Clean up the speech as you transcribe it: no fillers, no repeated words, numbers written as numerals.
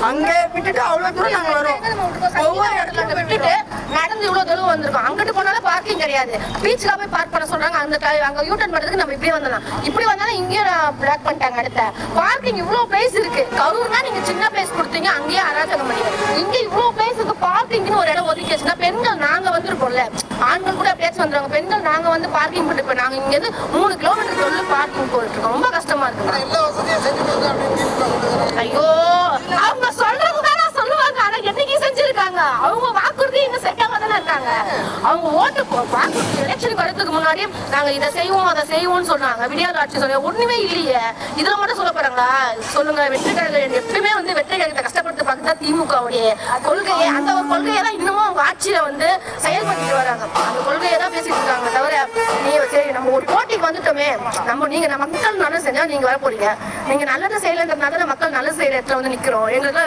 அங்க விட்டுட்டு அவ்வளவு தூரம் நாங்க வரோம். ஒவ்வொரு இடத்துல விட்டுட்டு நடந்து இவ்வளவு தூரம் வந்திருக்கோம். அங்கிட்டு போனாலும் பார்க்கிங் கிடையாது. பீச்ல போய் பார்க் பண்ண சொல்றாங்க. அங்க யூட்டர்ன் பண்றதுக்கு நம்ம இப்படியே வந்தோம். இப்படி வந்தாலும் இங்கேயும் பிளாக் பண்ணிட்டாங்க. அடுத்த பார்க்கிங் இவ்வளவு பிளேஸ் இருக்கு. கரூர்னா நீங்க சின்ன பிளேஸ் கொடுத்தீங்க, அங்கேயே அராஜகம் பண்ணீங்க. இங்க இவ்வளவு பிளேஸ் இருக்கு. பார்க்கிங்னு ஒரு இடம் ஒதுக்கி வச்சுன்னா பெண்கள் நாங்க வந்திருக்கோம்ல, ஆண்கள் கூட பேச வந்துருவாங்க. பெண்கள் நாங்க வந்து பார்க்கிங் பண்ணிட்டு போய் நாங்க இங்க இருந்து 3 கிலோமீட்டர் தொழில் பார்க்கிங் போயிட்டு இருக்கோம். ரொம்ப கஷ்டமா இருக்கு. ஐயோ, அவங்க சொல்றதுதான் சொல்லுவாங்க. ஆனா என்னைக்கு செஞ்சிருக்காங்க? அவங்க வாக்குறுதி இன்னும் செட்டாம தானே இருக்காங்க. அவங்க ஓட்டு வாக்குறுதி எலெக்ஷனுக்கு வரதுக்கு முன்னாடியே நாங்க இதை செய்வோம் அதை செய்வோம்னு சொன்னாங்க. விடியாத ஆட்சி சொல்ல ஒண்ணுமே இல்லையே. இதுல மட்டும் சொல்ல போறாங்களா? சொல்லுங்க. வெற்றி கழகம் எப்பவுமே வந்து வெற்றி கழகத்தை கஷ்டப்படுத்த பார்த்துதான் திமுகவுடைய கொள்கையை, அந்த ஒரு கொள்கையை தான் இன்னமும் அவங்க ஆட்சியில வந்து செயல்படுத்திட்டு வராங்க. அந்த கொள்கையை தான் பேசிட்டு இருக்காங்க. தவிர நீங்க சரி நம்ம ஒரு போட்டிக்கு வந்துட்டோமே, நீங்க மக்கள் நல்லது செஞ்சா நீங்க வர போறீங்க. நீங்க நல்லது செய்யலன்றதுனால மக்கள் நல்லது செய்யற இடத்துல வந்து நிக்கிறோம். எங்களுக்கு